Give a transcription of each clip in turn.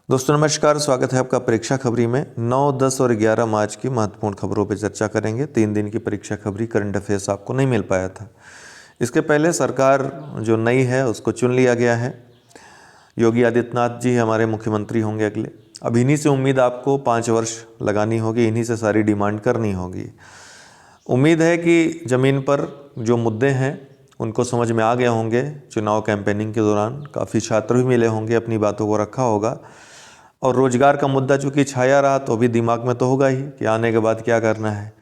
दोस्तों नमस्कार, स्वागत है आपका परीक्षा खबरी में। 9, 10 और 11 मार्च की महत्वपूर्ण खबरों पर चर्चा करेंगे। 3 दिन की परीक्षा खबरी करंट अफेयर्स आपको नहीं मिल पाया था। इसके पहले सरकार जो नई है उसको चुन लिया गया है। योगी आदित्यनाथ जी हमारे मुख्यमंत्री होंगे अगले। अब इन्हीं से उम्मीद आपको 5 वर्ष लगानी होगी, इन्हीं से सारी डिमांड करनी होगी। उम्मीद है कि ज़मीन पर जो मुद्दे हैं उनको समझ में आ गए होंगे। चुनाव कैंपेनिंग के दौरान काफ़ी छात्र भी मिले होंगे, अपनी बातों को रखा होगा। और रोज़गार का मुद्दा चूँकि छाया रहा तो अभी दिमाग में तो होगा ही कि आने के बाद क्या करना है।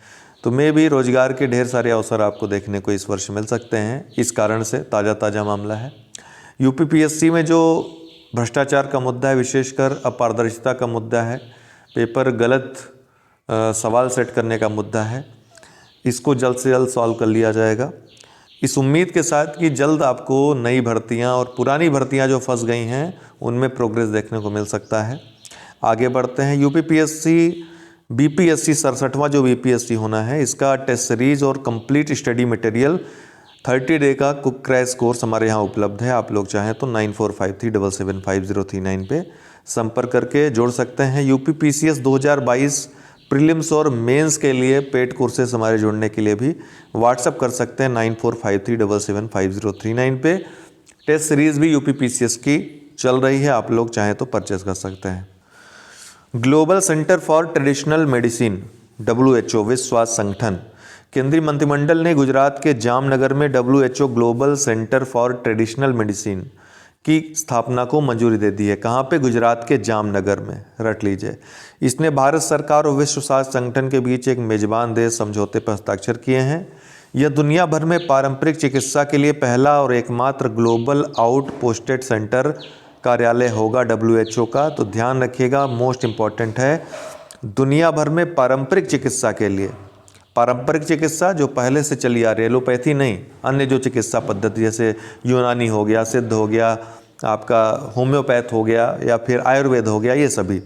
तो मैं भी रोज़गार के ढेर सारे अवसर आपको देखने को इस वर्ष मिल सकते हैं। इस कारण से ताज़ा मामला है। यूपीपीएससी में जो भ्रष्टाचार का मुद्दा है, विशेषकर अपारदर्शिता का मुद्दा है, पेपर गलत सवाल सेट करने का मुद्दा है, इसको जल्द से जल्द सॉल्व कर लिया जाएगा। इस उम्मीद के साथ कि जल्द आपको नई भर्तियां और पुरानी भर्तियां जो फंस गई हैं उनमें प्रोग्रेस देखने को मिल सकता है। आगे बढ़ते हैं। यूपीपीएससी बीपीएससी 67वां जो बीपीएससी होना है, इसका टेस्ट सीरीज और कंप्लीट स्टडी मटेरियल 30 डे का कुक क्रैश कोर्स हमारे यहाँ उपलब्ध है। आप लोग चाहें तो 9453775039 पे संपर्क करके जोड़ सकते हैं। यूपीपीसीएस 2022 प्रीलिम्स और मेंस के लिए पेड कोर्सेस हमारे जुड़ने के लिए भी व्हाट्सअप कर सकते हैं 9453775039 पे। टेस्ट सीरीज़ भी यूपीपीसीएस की चल रही है, आप लोग चाहें तो परचेज कर सकते हैं। Global centre for traditional medicine WHO विश्व स्वास्थ्य संगठन, केंद्रीय मंत्रिमंडल ने गुजरात के जामनगर में WHO global centre for traditional medicine की स्थापना को मंजूरी दे दी है। कहाँ पे? गुजरात के जामनगर में, रट लीजिए। इसने भारत सरकार और विश्व स्वास्थ्य संगठन के बीच एक मेजबान देश समझौते पर हस्ताक्षर किए हैं। यह दुनिया भर में पारंपरिक चिकित्सा के लिए पहला और एकमात्र ग्लोबल आउट पोस्टेड सेंटर कार्यालय होगा WHO का। तो ध्यान रखिएगा, मोस्ट इम्पॉर्टेंट है, दुनिया भर में पारंपरिक चिकित्सा के लिए। पारंपरिक चिकित्सा जो पहले से चली आ रही है, एलोपैथी नहीं, अन्य जो चिकित्सा पद्धति जैसे यूनानी हो गया, सिद्ध हो गया, आपका होम्योपैथ हो गया या फिर आयुर्वेद हो गया, ये सभी।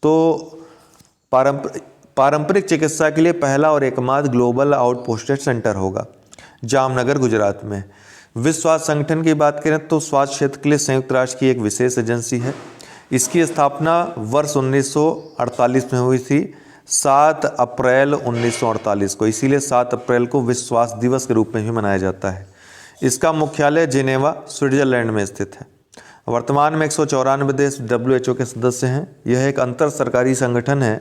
तो पारंपरिक चिकित्सा के लिए पहला और एकमात्र ग्लोबल आउटपोस्टेड सेंटर होगा जामनगर, गुजरात में। विश्व स्वास्थ्य संगठन की बात करें तो स्वास्थ्य क्षेत्र के लिए संयुक्त राष्ट्र की एक विशेष एजेंसी है। इसकी स्थापना वर्ष 1948 में हुई थी, 7 अप्रैल 1948 को। इसीलिए 7 अप्रैल को विश्व स्वास्थ्य दिवस के रूप में भी मनाया जाता है। इसका मुख्यालय जिनेवा, स्विट्जरलैंड में स्थित है। वर्तमान में 194 देश WHO के सदस्य हैं। यह एक अंतर सरकारी संगठन है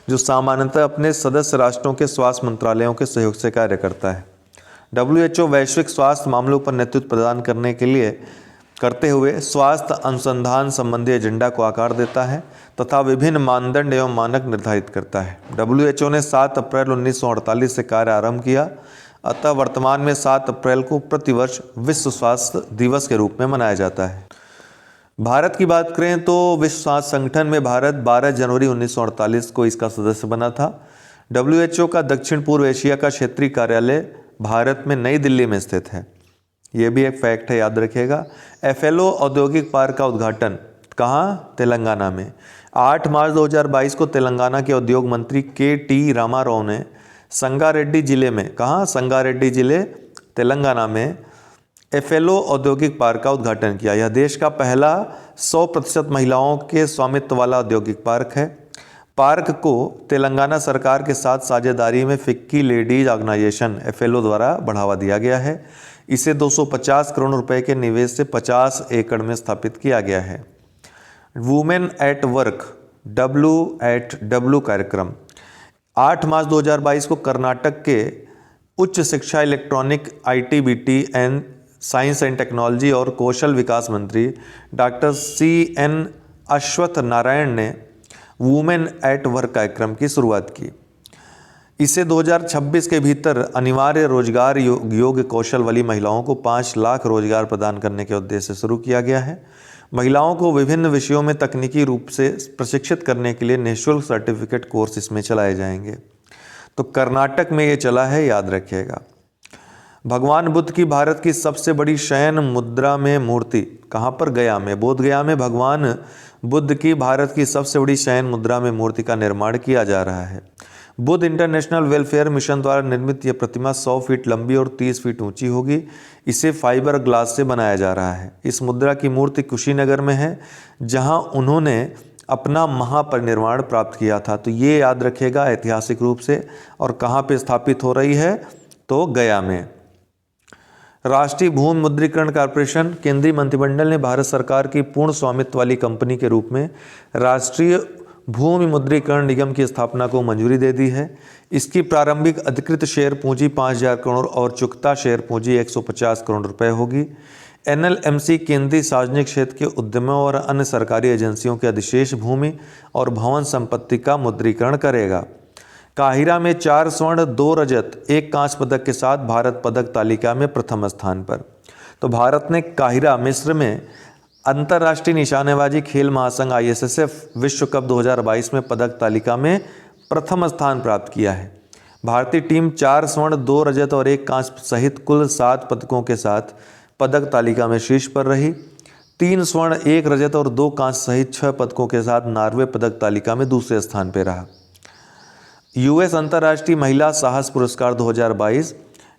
जो सामान्यतः अपने सदस्य राष्ट्रों के स्वास्थ्य मंत्रालयों के सहयोग से कार्य करता है। WHO वैश्विक स्वास्थ्य मामलों पर नेतृत्व प्रदान करते हुए स्वास्थ्य अनुसंधान संबंधी एजेंडा को आकार देता है तथा विभिन्न मानदंड एवं मानक निर्धारित करता है। WHO ने 7 अप्रैल 1948 से कार्य आरंभ किया, अतः वर्तमान में 7 अप्रैल को प्रतिवर्ष विश्व स्वास्थ्य दिवस के रूप में मनाया जाता है। भारत की बात करें तो विश्व स्वास्थ्य संगठन में भारत 12 जनवरी 1948 को इसका सदस्य बना था। WHO का दक्षिण पूर्व एशिया का क्षेत्रीय कार्यालय भारत में नई दिल्ली में स्थित है। ये भी एक फैक्ट है, याद रखिएगा। FLO औद्योगिक पार्क का उद्घाटन कहाँ? तेलंगाना में। 8 मार्च 2022 को तेलंगाना के उद्योग मंत्री KT रामाराव ने संगारेड्डी जिले में, कहाँ? संगारेड्डी जिले, तेलंगाना में FLO औद्योगिक पार्क का उद्घाटन किया। यह देश का पहला 100% महिलाओं के स्वामित्व वाला औद्योगिक पार्क है। पार्क को तेलंगाना सरकार के साथ साझेदारी में फिक्की लेडीज ऑर्गेनाइजेशन FLO द्वारा बढ़ावा दिया गया है। इसे 250 करोड़ रुपए के निवेश से 50 एकड़ में स्थापित किया गया है। वुमेन एट वर्क W कार्यक्रम 8 मार्च 2022 को कर्नाटक के उच्च शिक्षा, electronic, ITBT and science and technology और कौशल विकास मंत्री डॉक्टर CN अश्वत्थ नारायण ने वुमेन एट वर्क कार्यक्रम की शुरुआत की। इसे 2026 के भीतर अनिवार्य रोजगार योग्य कौशल वाली महिलाओं को 5 लाख रोजगार प्रदान करने के उद्देश्य से शुरू किया गया है। महिलाओं को विभिन्न विषयों में तकनीकी रूप से प्रशिक्षित करने के लिए निःशुल्क सर्टिफिकेट कोर्स इसमें चलाए जाएंगे। तो कर्नाटक में ये चला है, याद रखिएगा। भगवान बुद्ध की भारत की सबसे बड़ी शयन मुद्रा में मूर्ति कहाँ पर? गया में, बोध गया में भगवान बुद्ध की भारत की सबसे बड़ी शयन मुद्रा में मूर्ति का निर्माण किया जा रहा है। बुद्ध इंटरनेशनल वेलफेयर मिशन द्वारा निर्मित यह प्रतिमा 100 फीट लंबी और 30 फीट ऊंची होगी। इसे फाइबर ग्लास से बनाया जा रहा है। इस मुद्रा की मूर्ति कुशीनगर में है, जहां उन्होंने अपना महापरिनिर्वाण प्राप्त किया था। तो ये याद रखिएगा ऐतिहासिक रूप से। और कहाँ पे स्थापित हो रही है, तो गया में। राष्ट्रीय भूमि मुद्रीकरण कॉर्पोरेशन, केंद्रीय मंत्रिमंडल ने भारत सरकार की पूर्ण स्वामित्व वाली कंपनी के रूप में राष्ट्रीय भूमि मुद्रीकरण निगम की स्थापना को मंजूरी दे दी है। इसकी प्रारंभिक अधिकृत शेयर पूंजी 5,000 करोड़ और चुकता शेयर पूंजी 150 करोड़ रुपए होगी। NLMC केंद्रीय सार्वजनिक क्षेत्र के उद्यमों और अन्य सरकारी एजेंसियों के अधिशेष भूमि और भवन संपत्ति का मुद्रीकरण करेगा। काहिरा में 4 स्वर्ण 2 रजत 1 कांस्य पदक के साथ भारत पदक तालिका में प्रथम स्थान पर। तो भारत ने काहिरा मिस्र में अंतर्राष्ट्रीय निशानेबाजी खेल महासंघ ISSF विश्व कप 2022 में पदक तालिका में प्रथम स्थान प्राप्त किया है। भारतीय टीम 4 स्वर्ण 2 रजत और 1 कांस्य सहित कुल 7 पदकों के साथ पदक तालिका में शीर्ष पर रही। 3 स्वर्ण 1 रजत और 2 कांस्य सहित 6 पदकों के साथ नॉर्वे पदक तालिका में दूसरे स्थान पर रहा। US अंतर्राष्ट्रीय महिला साहस पुरस्कार 2022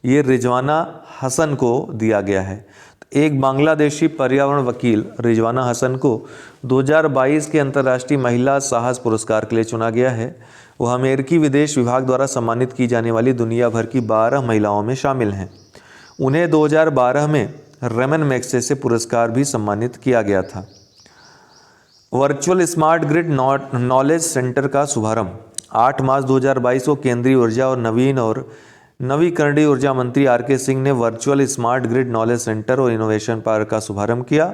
ये रिजवाना हसन को दिया गया है। एक बांग्लादेशी पर्यावरण वकील रिजवाना हसन को 2022 के अंतर्राष्ट्रीय महिला साहस पुरस्कार के लिए चुना गया है। वह अमेरिकी विदेश विभाग द्वारा सम्मानित की जाने वाली दुनिया भर की 12 महिलाओं में शामिल हैं। उन्हें 2012 में रेमन मैग्सेसे पुरस्कार भी सम्मानित किया गया था। Virtual smart grid knowledge centre का शुभारंभ 8 मार्च 2022 को केंद्रीय ऊर्जा और नवीकरणीय ऊर्जा मंत्री RK सिंह ने virtual smart grid knowledge centre और इनोवेशन पार्क का शुभारंभ किया।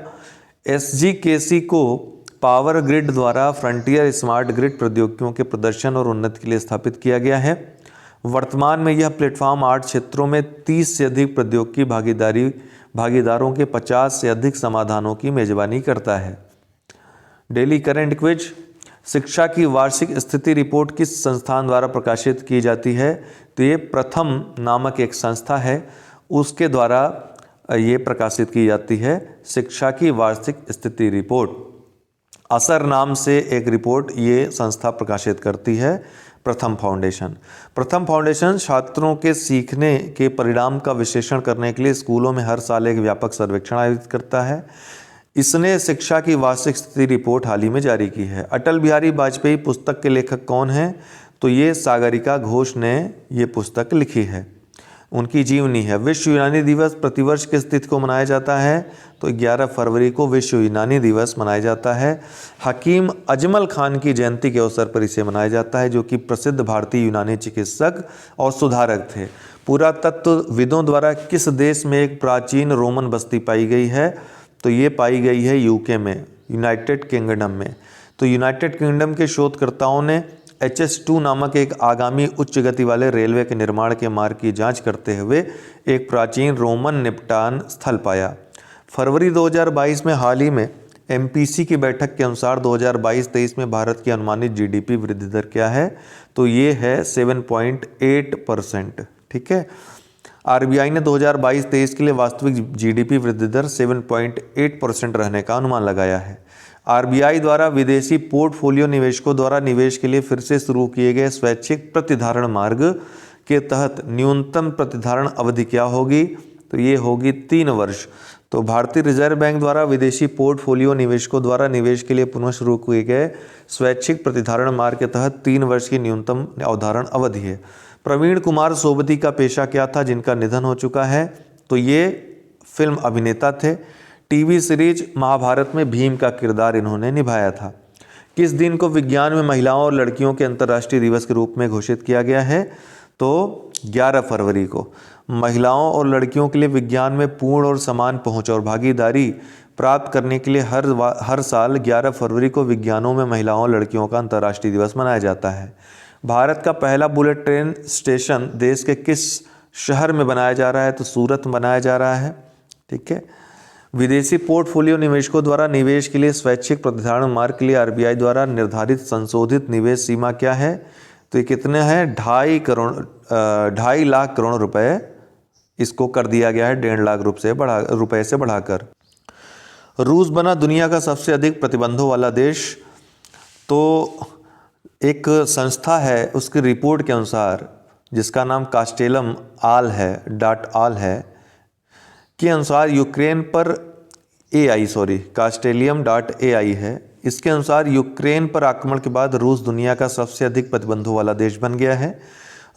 SGKC को पावर ग्रिड द्वारा फ्रंटियर स्मार्ट ग्रिड प्रौद्योगिकियों के प्रदर्शन और उन्नति के लिए स्थापित किया गया है। वर्तमान में यह प्लेटफॉर्म 8 क्षेत्रों में 30 से अधिक प्रौद्योगिकी भागीदारों के 50 से अधिक समाधानों की मेजबानी करता है। डेली करंट क्विज, शिक्षा की वार्षिक स्थिति रिपोर्ट किस संस्थान द्वारा प्रकाशित की जाती है? तो ये प्रथम नामक एक संस्था है, उसके द्वारा ये प्रकाशित की जाती है शिक्षा की वार्षिक स्थिति रिपोर्ट। असर नाम से एक रिपोर्ट ये संस्था प्रकाशित करती है। प्रथम फाउंडेशन छात्रों के सीखने के परिणाम का विश्लेषण करने के लिए स्कूलों में हर साल एक व्यापक सर्वेक्षण आयोजित करता है। इसने शिक्षा की वार्षिक स्थिति रिपोर्ट हाल ही में जारी की है। अटल बिहारी वाजपेयी पुस्तक के लेखक कौन हैं? तो ये सागरिका घोष ने ये पुस्तक लिखी है, उनकी जीवनी है। विश्व यूनानी दिवस प्रतिवर्ष किस तिथि को मनाया जाता है? तो 11 फरवरी को विश्व यूनानी दिवस मनाया जाता है। हकीम अजमल खान की जयंती के अवसर पर इसे मनाया जाता है, जो कि प्रसिद्ध भारतीय यूनानी चिकित्सक और सुधारक थे। पुरातत्वविदों द्वारा किस देश में एक प्राचीन रोमन बस्ती पाई गई है? तो ये पाई गई है UK में, यूनाइटेड किंगडम में। तो यूनाइटेड किंगडम के शोधकर्ताओं ने HS2 नामक एक आगामी उच्च गति वाले रेलवे के निर्माण के मार्ग की जांच करते हुए एक प्राचीन रोमन निपटान स्थल पाया। फरवरी 2022 में हाल ही में MPC की बैठक के अनुसार 2022-23 में भारत की अनुमानित GDP वृद्धि दर क्या है? तो ये है 7.8%। ठीक है। RBI ने 2022-23 के लिए वास्तविक GDP वृद्धि दर 7.8% रहने का अनुमान लगाया है। RBI द्वारा विदेशी पोर्टफोलियो निवेशकों द्वारा निवेश के लिए फिर से शुरू किए गए स्वैच्छिक प्रतिधारण मार्ग के तहत न्यूनतम प्रतिधारण अवधि क्या होगी? तो ये होगी 3 वर्ष। तो भारतीय रिजर्व बैंक द्वारा विदेशी पोर्टफोलियो निवेशकों द्वारा निवेश के लिए पुनः शुरू किए गए स्वैच्छिक प्रतिधारण मार्ग के तहत 3 वर्ष की न्यूनतम अवधारण अवधि है। प्रवीण कुमार सोबती का पेशा क्या था, जिनका निधन हो चुका है? तो ये फिल्म अभिनेता थे। टीवी सीरीज महाभारत में भीम का किरदार इन्होंने निभाया था। किस दिन को विज्ञान में महिलाओं और लड़कियों के अंतर्राष्ट्रीय दिवस के रूप में घोषित किया गया है? तो 11 फरवरी को। महिलाओं और लड़कियों के लिए विज्ञान में पूर्ण और समान पहुंच और भागीदारी प्राप्त करने के लिए हर साल 11 फरवरी को विज्ञानों में महिलाओं और लड़कियों का अंतर्राष्ट्रीय दिवस मनाया जाता है। भारत का पहला बुलेट ट्रेन स्टेशन देश के किस शहर में बनाया जा रहा है? तो सूरत में बनाया जा रहा है। ठीक है। विदेशी पोर्टफोलियो निवेशकों द्वारा निवेश के लिए स्वैच्छिक प्रतिधारण मार्ग के लिए RBI द्वारा निर्धारित संशोधित निवेश सीमा क्या है? तो ये कितने हैं? 2.5 लाख करोड़ रुपए इसको कर दिया गया है 1.5 लाख रुपए से बढ़ाकर। रूस बना दुनिया का सबसे अधिक प्रतिबंधों वाला देश। तो एक संस्था है, उसकी रिपोर्ट के अनुसार, जिसका नाम कास्टेलियम आल है के अनुसार यूक्रेन पर कास्टेलियम.ai है, इसके अनुसार यूक्रेन पर आक्रमण के बाद रूस दुनिया का सबसे अधिक प्रतिबंधों वाला देश बन गया है।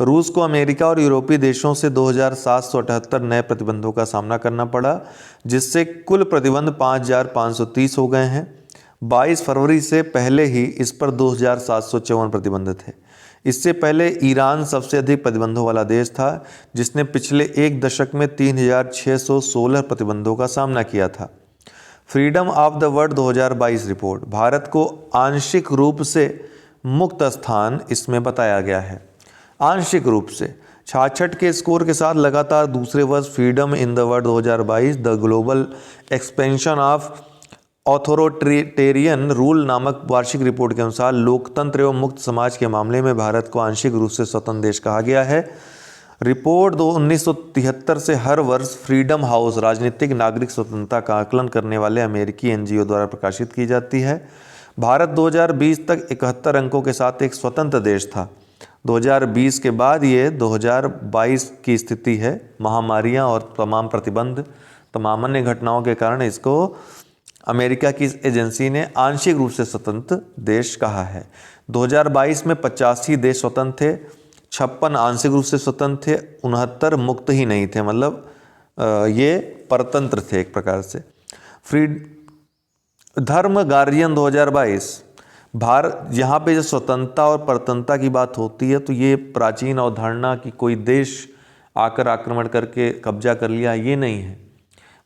रूस को अमेरिका और यूरोपीय देशों से 2778 नए प्रतिबंधों का सामना करना पड़ा, जिससे कुल प्रतिबंध 5530 हो गए हैं। 22 फरवरी से पहले ही इस पर 2754 प्रतिबंध थे। इससे पहले ईरान सबसे अधिक प्रतिबंधों वाला देश था, जिसने पिछले एक दशक में 3616 प्रतिबंधों का सामना किया था। Freedom of the world 2022 report, Bharat को आंशिक रूप से मुक्त स्थान इसमें बताया गया है। आंशिक रूप से 66 के स्कोर के साथ लगातार दूसरे वर्ष freedom in the world 2022 the global expansion of authoritarian rule नामक वार्षिक रिपोर्ट के अनुसार लोकतंत्र एवं मुक्त समाज के मामले में भारत को आंशिक रूप से स्वतंत्र देश कहा गया है। रिपोर्ट 1973 से हर वर्ष फ्रीडम हाउस राजनीतिक नागरिक स्वतंत्रता का आकलन करने वाले अमेरिकी एनजीओ द्वारा प्रकाशित की जाती है। भारत 2020 तक 71 अंकों के साथ एक स्वतंत्र देश था। 2020 के बाद ये 2022 की स्थिति है। महामारियां और तमाम प्रतिबंध, तमाम अन्य घटनाओं के कारण इसको अमेरिका की एजेंसी ने आंशिक रूप से स्वतंत्र देश कहा है। 2022 में 85 देश स्वतंत्र थे, 56 आंशिक रूप से स्वतंत्र थे, 69 मुक्त ही नहीं थे, मतलब ये परतंत्र थे एक प्रकार से। धर्म गार्जियन 2022, भारत, यहाँ पे जो स्वतंत्रता और परतंत्रता की बात होती है तो ये प्राचीन अवधारणा कि कोई देश आकर आक्रमण करके कब्जा कर लिया, ये नहीं है,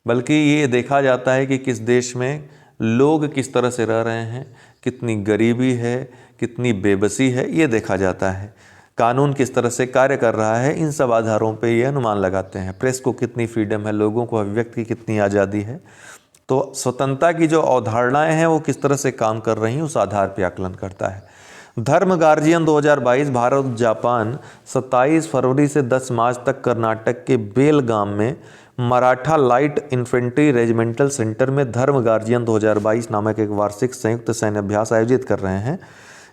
बल्कि ये देखा जाता है कि किस देश में लोग किस तरह से रह रहे हैं, कितनी गरीबी है, कितनी बेबसी है, ये देखा जाता है। कानून किस तरह से कार्य कर रहा है, इन सब आधारों पे ये अनुमान लगाते हैं। प्रेस को कितनी फ्रीडम है, लोगों को अभिव्यक्ति की कितनी आज़ादी है, तो स्वतंत्रता की जो अवधारणाएं हैं वो किस तरह से काम कर रही हैं उस आधार पर आकलन करता है। धर्म गार्जियन 2022, भारत और जापान 27 फरवरी से 10 मार्च तक कर्नाटक के बेलगाम में Maratha light infantry regimental centre में धर्म गार्जियन 2022 नामक एक वार्षिक संयुक्त सैन्य अभ्यास आयोजित कर रहे हैं।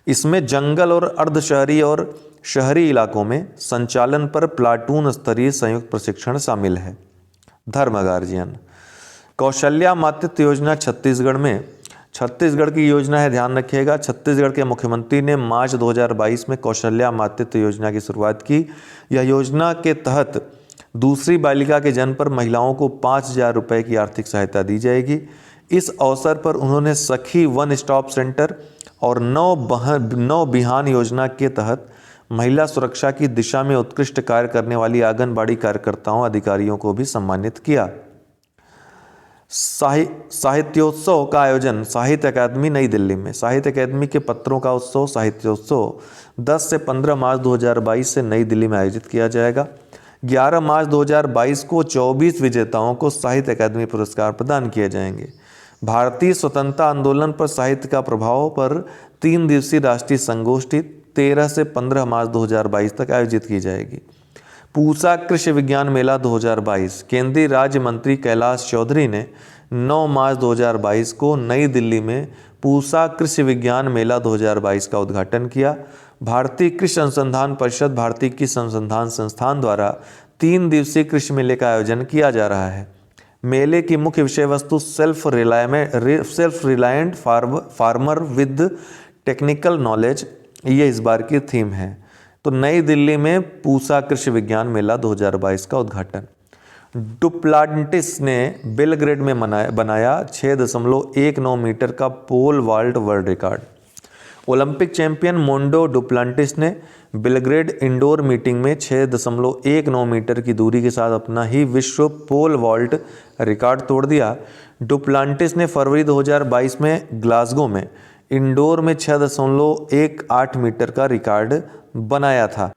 इसमें जंगल और अर्धशहरी और शहरी इलाकों में संचालन पर प्लाटून स्तरीय संयुक्त प्रशिक्षण शामिल है। धर्म गार्जियन कौशल्या मातृत्व योजना छत्तीसगढ़ में, छत्तीसगढ़ की योजना है, ध्यान रखिएगा। छत्तीसगढ़ के मुख्यमंत्री ने मार्च 2022 में कौशल्या मातृत्व योजना की शुरुआत की। यह योजना के तहत दूसरी बालिका के जन्म पर महिलाओं को 5,000 रुपये की आर्थिक सहायता दी जाएगी। इस अवसर पर उन्होंने सखी वन स्टॉप सेंटर और नौ बिहान योजना के तहत महिला सुरक्षा की दिशा में उत्कृष्ट कार्य करने वाली आंगनबाड़ी कार्यकर्ताओं अधिकारियों को भी सम्मानित किया। साहित्योत्सव का आयोजन साहित्य अकादमी नई दिल्ली में। साहित्य अकादमी के पत्रों का उत्सव साहित्योत्सव 10 से 15 मार्च 2022 से नई दिल्ली में आयोजित किया जाएगा। 11 मार्च 2022 को 24 विजेताओं को साहित्य अकादमी पुरस्कार प्रदान किए जाएंगे। भारतीय स्वतंत्रता आंदोलन पर साहित्य का प्रभाव पर 3 दिवसीय राष्ट्रीय संगोष्ठी 13 से 15 मार्च 2022 तक आयोजित की जाएगी। पूसा कृषि विज्ञान मेला 2022, केंद्रीय राज्य मंत्री कैलाश चौधरी ने 9 मार्च 2022 को नई दिल्ली में पूसा कृषि विज्ञान मेला 2022 का उद्घाटन किया। भारतीय कृषि अनुसंधान परिषद, भारतीय कृषि अनुसंधान संस्थान द्वारा 3 दिवसीय कृषि मेले का आयोजन किया जा रहा है। मेले की मुख्य विषय वस्तु self reliant farmer with technical knowledge, ये इस बार की थीम है। तो नई दिल्ली में पूसा कृषि विज्ञान मेला 2022 का उद्घाटन। डुप्लांटिस ने बेलग्रेड में बनाया 6.19 मीटर का pole vault world record. Olympic champion Mondo Duplantis ने बेलग्रेड इंडोर मीटिंग में 6.19 मीटर की दूरी के साथ अपना ही विश्व पोल वॉल्ट रिकॉर्ड तोड़ दिया। डुप्लांटिस ने फरवरी 2022 में ग्लासगो में इंडोर में 6.18 मीटर का रिकॉर्ड बनाया था।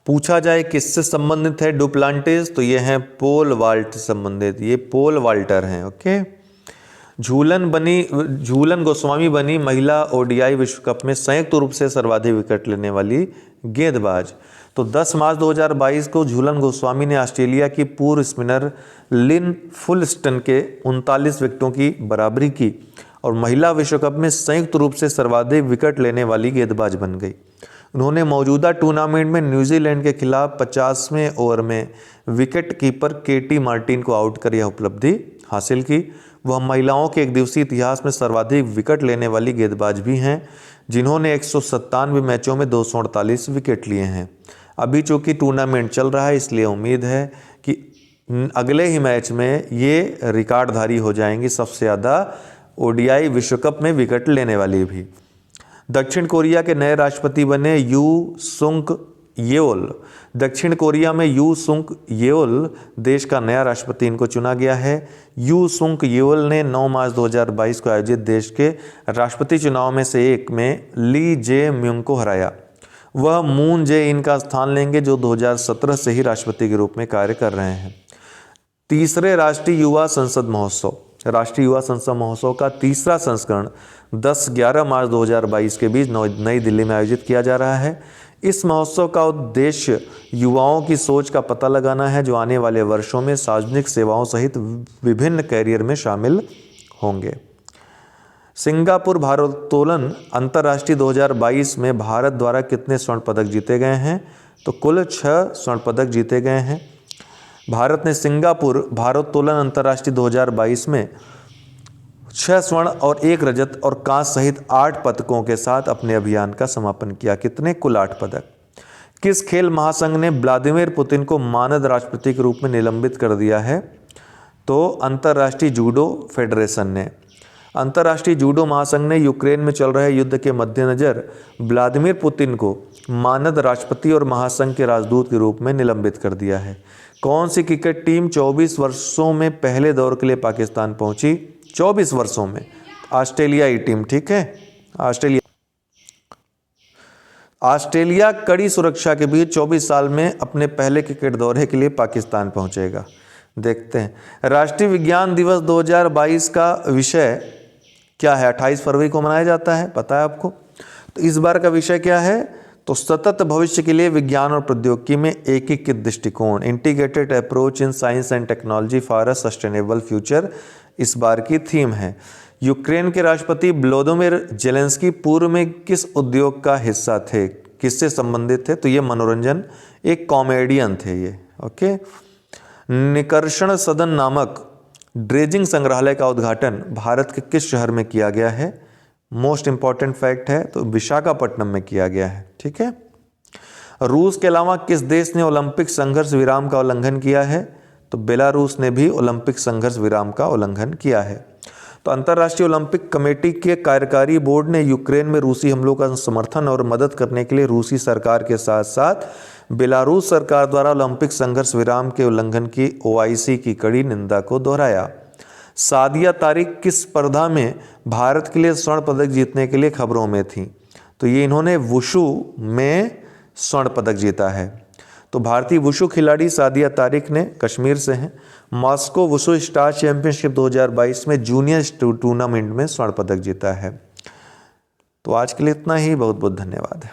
पूछा जाए किससे संबंधित है डुप्लांटिस, तो ये हैं पोल वाल्ट से संबंधित, ये पोल वाल्टर हैं। ओके। झूलन गोस्वामी बनी महिला ओडीआई विश्व कप में संयुक्त रूप से सर्वाधिक विकेट लेने वाली गेंदबाज। तो 10 मार्च 2022 को झूलन गोस्वामी ने ऑस्ट्रेलिया की पूर्व स्पिनर लिन फुलस्टन के 39 विकेटों की बराबरी की और महिला विश्व कप में संयुक्त रूप से सर्वाधिक विकेट लेने वाली गेंदबाज बन गई। उन्होंने मौजूदा टूर्नामेंट में न्यूजीलैंड के खिलाफ 50वें ओवर में विकेट कीपर केटी मार्टिन को आउट कर यह उपलब्धि हासिल की। वह महिलाओं के एक दिवसीय इतिहास में सर्वाधिक विकेट लेने वाली गेंदबाज भी हैं, जिन्होंने 197 मैचों में 248 विकेट लिए हैं। अभी चूंकि टूर्नामेंट चल रहा है, इसलिए उम्मीद है कि अगले ही मैच में ये रिकॉर्डधारी हो जाएंगी सबसे ज़्यादा ओडीआई विश्व कप में विकेट लेने वाली भी। दक्षिण कोरिया के नए राष्ट्रपति बने यू सुंग येओल। दक्षिण कोरिया में यू सुंग येओल देश का नया राष्ट्रपति इनको चुना गया है। यू सुंग येओल ने 9 मार्च 2022 को आयोजित देश के राष्ट्रपति चुनाव में से एक में ली जे म्यूंग को हराया। वह मून जे इन का स्थान लेंगे, जो 2017 से ही राष्ट्रपति के रूप में कार्य कर रहे हैं। तीसरे राष्ट्रीय युवा संसद महोत्सव। राष्ट्रीय युवा संसद महोत्सव का तीसरा संस्करण 10-11 मार्च 2022 के बीच नई दिल्ली में आयोजित किया जा रहा है। इस महोत्सव का उद्देश्य युवाओं की सोच का पता लगाना है, जो आने वाले वर्षों में सार्वजनिक सेवाओं सहित विभिन्न कैरियर में शामिल होंगे। सिंगापुर भारोत्तोलन अंतर्राष्ट्रीय 2022 में भारत द्वारा कितने स्वर्ण पदक जीते गए हैं? तो कुल 6 स्वर्ण पदक जीते गए हैं। भारत ने सिंगापुर भारोत्तोलन अंतर्राष्ट्रीय 2022 में 6 स्वर्ण और 1 रजत और कांस्य सहित 8 पदकों के साथ अपने अभियान का समापन किया। कितने? कुल 8 पदक। किस खेल महासंघ ने व्लादिमीर पुतिन को मानद राष्ट्रपति के रूप में निलंबित कर दिया है? तो अंतर्राष्ट्रीय जूडो फेडरेशन ने। अंतर्राष्ट्रीय जूडो महासंघ ने यूक्रेन में चल रहे युद्ध के मद्देनजर व्लादिमीर पुतिन को मानद राष्ट्रपति और महासंघ के राजदूत के रूप में निलंबित कर दिया है। कौन सी क्रिकेट टीम 24 वर्षों में पहले दौर के लिए पाकिस्तान पहुंची? 24 वर्षों में ऑस्ट्रेलियाई टीम, ठीक है, ऑस्ट्रेलिया कड़ी सुरक्षा के बीच 24 साल में अपने पहले क्रिकेट दौरे के लिए पाकिस्तान पहुंचेगा। देखते हैं। राष्ट्रीय विज्ञान दिवस 2022 का विषय क्या है? 28 फरवरी को मनाया जाता है, पता है आपको। तो इस बार का विषय क्या है? तो सतत भविष्य के लिए विज्ञान और प्रौद्योगिकी में एकीकृत दृष्टिकोण, integrated approach in science and technology for a sustainable future, इस बार की थीम है। यूक्रेन के राष्ट्रपति व्लोदिमीर जेलेंस्की पूर्व में किस उद्योग का हिस्सा थे? किससे संबंधित थे? तो ये मनोरंजन, एक कॉमेडियन थे ये। ओके। निकर्षण सदन नामक ड्रेजिंग संग्रहालय का उद्घाटन भारत के किस शहर में किया गया है? मोस्ट इंपॉर्टेंट फैक्ट है, तो विशाखापट्टनम में किया गया है, ठीक है। रूस के अलावा किस देश ने ओलंपिक संघर्ष विराम का उल्लंघन किया है? तो बेलारूस ने भी ओलंपिक संघर्ष विराम का उल्लंघन किया है। तो अंतर्राष्ट्रीय ओलंपिक कमेटी के कार्यकारी बोर्ड ने यूक्रेन में रूसी हमलों का समर्थन और मदद करने के लिए रूसी सरकार के साथ साथ बेलारूस सरकार द्वारा ओलंपिक संघर्ष विराम के उल्लंघन की ओआईसी की कड़ी निंदा को दोहराया। सादिया तारिक किस स्पर्धा में भारत के लिए स्वर्ण पदक जीतने के लिए खबरों में थी? तो ये इन्होंने वुशु में स्वर्ण पदक जीता है। तो भारतीय वुशु खिलाड़ी सादिया तारिक ने कश्मीर से हैं, मॉस्को वुशु स्टार चैंपियनशिप 2022 में जूनियर टूर्नामेंट में स्वर्ण पदक जीता है। तो आज के लिए इतना ही, बहुत बहुत धन्यवाद।